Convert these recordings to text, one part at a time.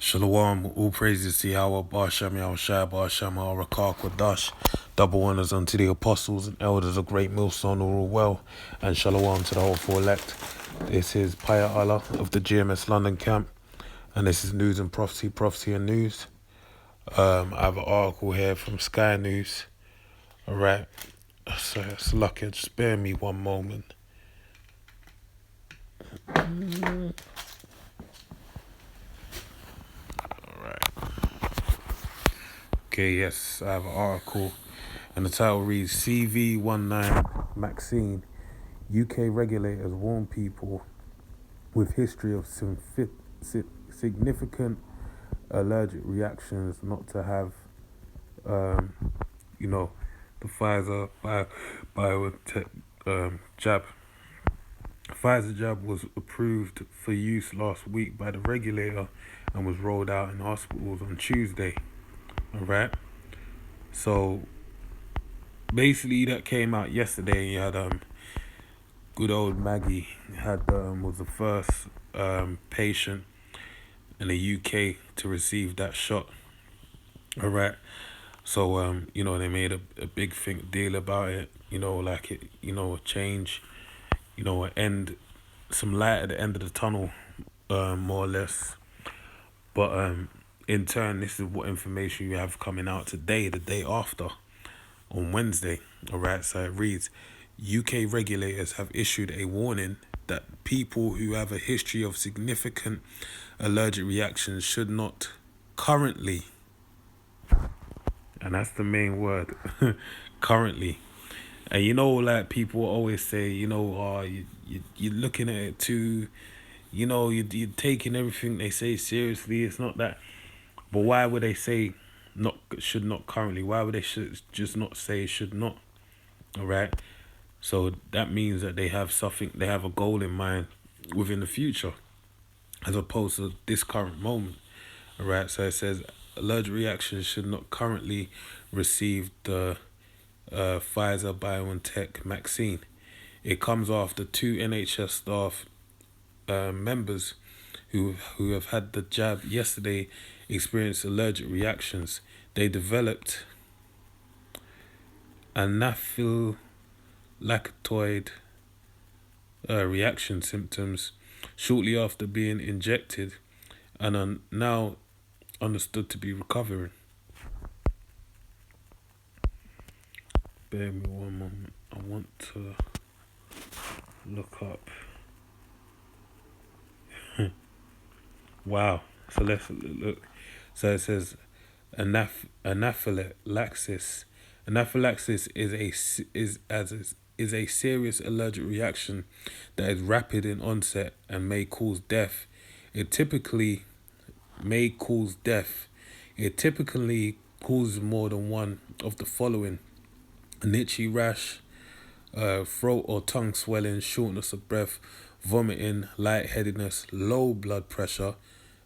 Shalom, all praises to Yahweh, Bashem, Yahushai, Bashem, Rakak, Wadash. Double honors unto the apostles and elders of Great Millstone, who rule well, and shalom to the whole four elect. This is Paya Allah of the GMS London camp, and this is News and Prophecy, Prophecy and News. I have an article here from Sky News. Alright, so it's lucky, just spare me one moment. Okay, yes, I have an article, and the title reads, CV19 Maxine, UK regulators warn people with history of some significant allergic reactions not to have, the Pfizer BioNTech jab. Pfizer jab was approved for use last week by the regulator and was rolled out in hospitals on Tuesday. Alright, so basically that came out yesterday. You had good old Maggie was the first patient in the UK to receive that shot. Alright, so they made a big deal about it. Like it, a change, end, some light at the end of the tunnel, more or less. But in turn, this is what information you have coming out today, the day after, on Wednesday. Alright, so it reads, UK regulators have issued a warning that people who have a history of significant allergic reactions should not currently, and that's the main word, currently. And like people always say, you're looking at it too, you're taking everything they say seriously. It's not that. But why would they say should not currently? Why would they just not say should not? Alright? So that means that they have a goal in mind within the future, as opposed to this current moment. Alright, so it says allergic reactions should not currently receive the Pfizer BioNTech vaccine. It comes after two NHS staff members who have had the jab yesterday experienced allergic reactions. They developed anaphylactoid reaction symptoms shortly after being injected and are now understood to be recovering. Bear me one moment. I want to look up. Wow. So let's look. So it says anaphylaxis. Anaphylaxis is a serious allergic reaction that is rapid in onset and may cause death. It typically causes more than one of the following: an itchy rash, throat or tongue swelling, shortness of breath, vomiting, lightheadedness, low blood pressure,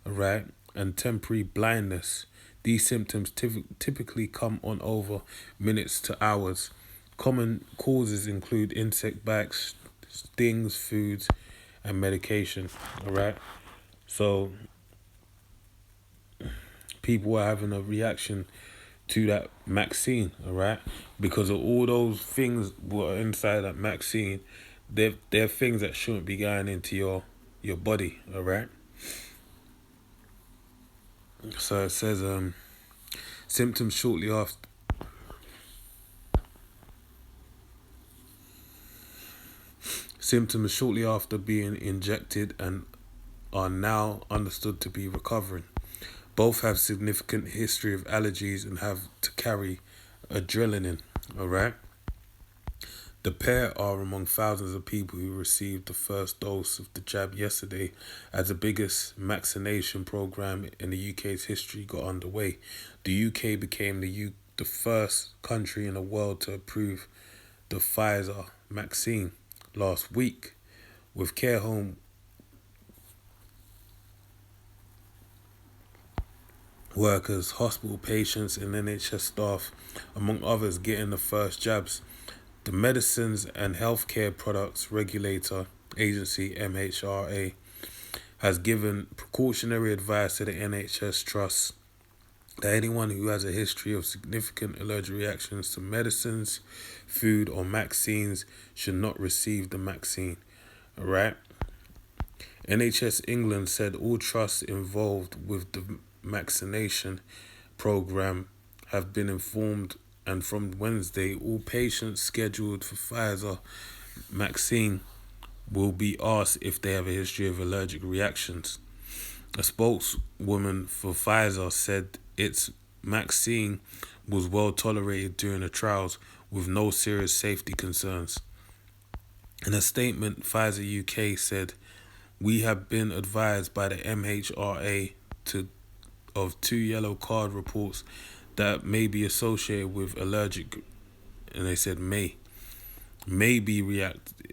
right, and temporary blindness. These symptoms typically come on over minutes to hours. Common causes include insect bites, stings, foods, and medication. Alright, so people are having a reaction to that vaccine, alright, because of all those things were inside that vaccine. They're things that shouldn't be going into your body, alright. So it says symptoms shortly after being injected and are now understood to be recovering. Both have significant history of allergies and have to carry adrenaline, alright? The pair are among thousands of people who received the first dose of the jab yesterday as the biggest vaccination program in the UK's history got underway. The UK became the first country in the world to approve the Pfizer vaccine last week, with care home workers, hospital patients, and NHS staff, among others, getting the first jabs. The Medicines and Healthcare Products Regulator Agency, MHRA, has given precautionary advice to the NHS Trust that anyone who has a history of significant allergic reactions to medicines, food, or vaccines should not receive the vaccine. Alright? NHS England said all trusts involved with the vaccination program have been informed, and from Wednesday, all patients scheduled for Pfizer vaccine will be asked if they have a history of allergic reactions. A spokeswoman for Pfizer said its vaccine was well tolerated during the trials with no serious safety concerns. In a statement, Pfizer UK said, "We have been advised by the MHRA of 2 yellow card reports that may be associated with allergic," and they said may be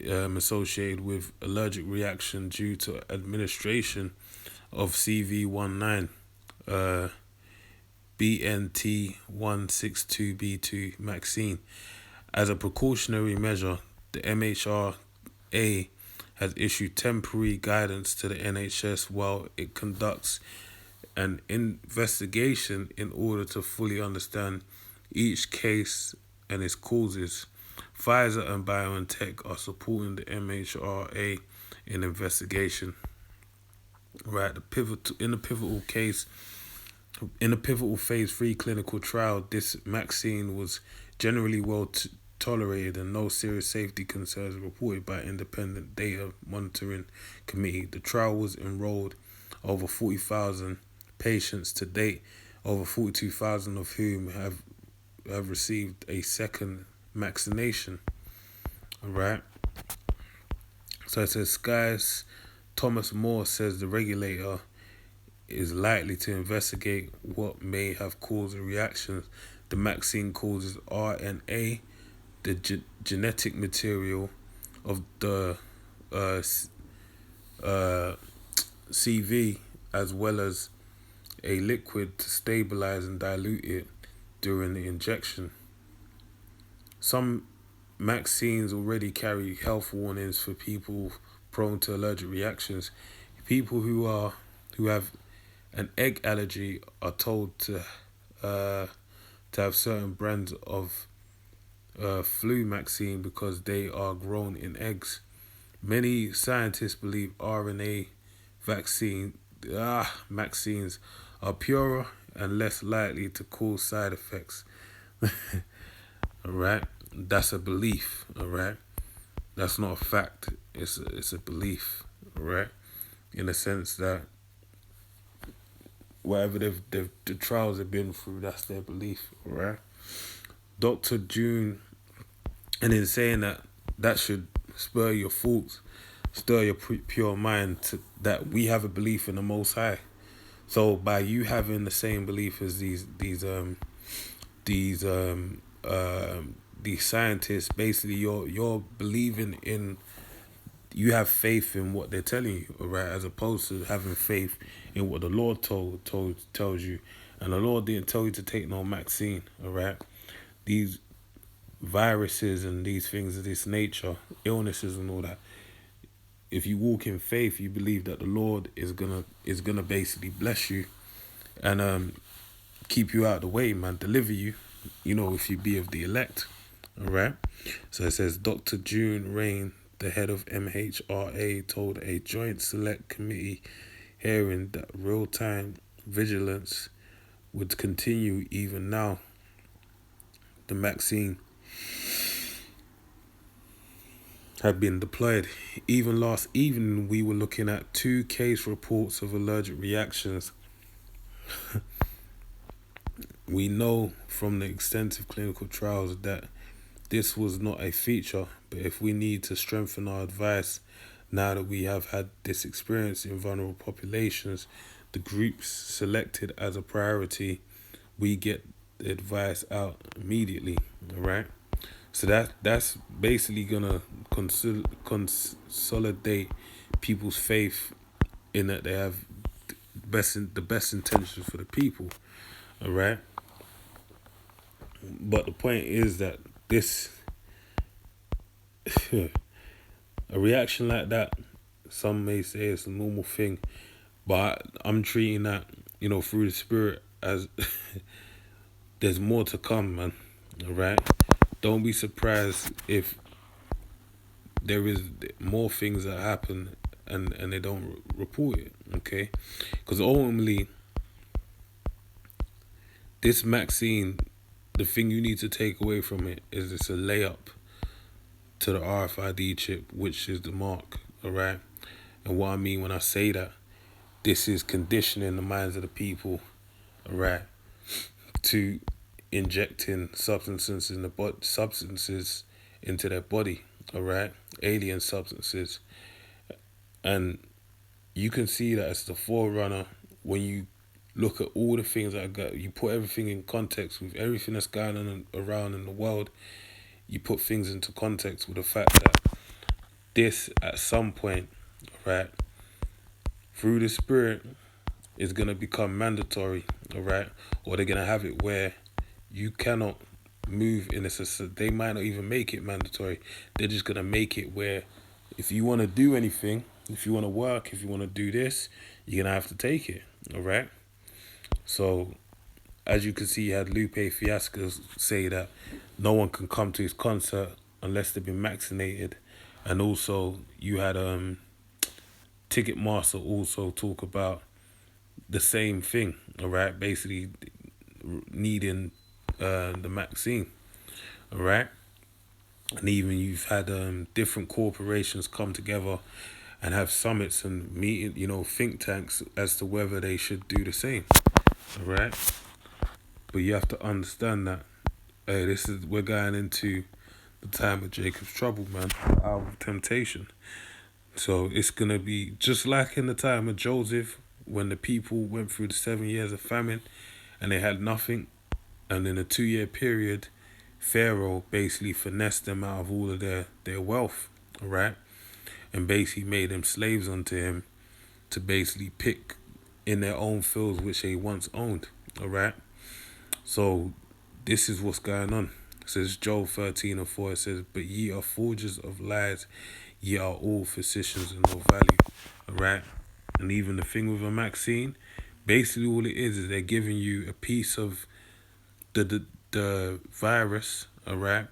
associated with allergic reaction due to administration of CV19 BNT162b2 vaccine. As a precautionary measure, the MHRA has issued temporary guidance to the NHS while it conducts an investigation in order to fully understand each case and its causes. Pfizer and BioNTech are supporting the MHRA in investigation. Right, in the pivotal phase 3 clinical trial, this vaccine was generally well tolerated and no serious safety concerns reported by independent data monitoring committee. The trial was enrolled over 40,000 patients to date, over 42,000 of whom have received a second vaccination. Alright. So it says Sky's Thomas Moore says the regulator is likely to investigate what may have caused the reactions. The vaccine causes RNA, the genetic material of the CV, as well as a liquid to stabilize and dilute it during the injection. Some vaccines already carry health warnings for people prone to allergic reactions. People who have an egg allergy are told to have certain brands of flu vaccine because they are grown in eggs. Many scientists believe RNA vaccines are purer and less likely to cause side effects. Alright? That's a belief, alright? That's not a fact. It's a belief, alright? In the sense that whatever the trials have been through, that's their belief, alright? Dr. June, and in saying that should spur your thoughts, stir your pure mind that we have a belief in the Most High. So by you having the same belief as these scientists, basically you're believing in, you have faith in what they're telling you, alright, as opposed to having faith in what the Lord tells you. And the Lord didn't tell you to take no vaccine, alright? These viruses and these things of this nature, illnesses and all that, if you walk in faith, you believe that the Lord is gonna basically bless you and keep you out of the way, man, deliver you, if you be of the elect. Alright? So it says Dr. June Rain, the head of MHRA, told a joint select committee hearing that real-time vigilance would continue even now the vaccine had been deployed. Even last evening, we were looking at 2 case reports of allergic reactions. We know from the extensive clinical trials that this was not a feature, but if we need to strengthen our advice now that we have had this experience in vulnerable populations, the groups selected as a priority, we get the advice out immediately, alright? So that's basically gonna consolidate people's faith in that they have the best intentions for the people, alright? But the point is that this a reaction like that Some may say it's a normal thing, but I'm treating that, through the spirit as there's more to come, man. All right. Don't be surprised if there is more things that happen and they don't report it. Okay, because ultimately this Maxine, the thing you need to take away from it is it's a layup to the RFID chip, which is the mark. All right. And what I mean when I say that, this is conditioning the minds of the people, all right, to injecting substances in the substances into their body, all right, alien substances. And you can see that as the forerunner when you look at all the things that got, you put everything in context with everything that's going on around in the world. You put things into context with the fact that this at some point, right, through the spirit, is gonna become mandatory, all right, or they're gonna have it where you cannot move in a society. They might not even make it mandatory. They're just gonna make it where if you want to do anything, if you want to work, if you want to do this, you're gonna have to take it, all right. So as you can see, you had Lupe Fiasco say that no one can come to his concert unless they've been vaccinated, and also you had Ticketmaster also talk about the same thing, all right, basically needing the vaccine, all right. And even you've had different corporations come together and have summits and meeting, think tanks as to whether they should do the same, all right. But you have to understand that, hey, we're going into the time of Jacob's trouble, man, hour of temptation. So it's gonna be just like in the time of Joseph, when the people went through the 7 years of famine and they had nothing, and in a 2 year period, Pharaoh basically finessed them out of all of their wealth, all right, and basically made them slaves unto him to basically pick in their own fields which they once owned, all right. So this is what's going on. It says Job 13:4. It says, "But ye are forgers of lies, ye are all physicians of no value." All right. And even the thing with a vaccine, basically all it is they're giving you a piece of the virus, all right,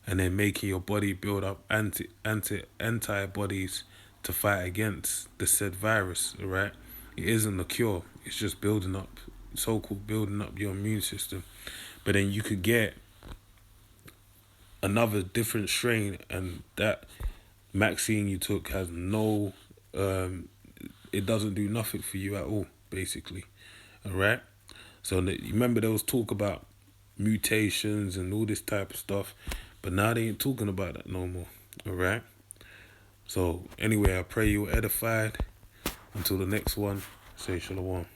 and then making your body build up antibodies to fight against the said virus, all right. It isn't a cure. It's just building up, so-called building up your immune system. But then you could get another different strain, and that vaccine you took has no, it doesn't do nothing for you at all, basically, all right. So remember there was talk about mutations and all this type of stuff, but now they ain't talking about that no more, all right. So anyway, I pray you're edified. Until the next one, say shalom.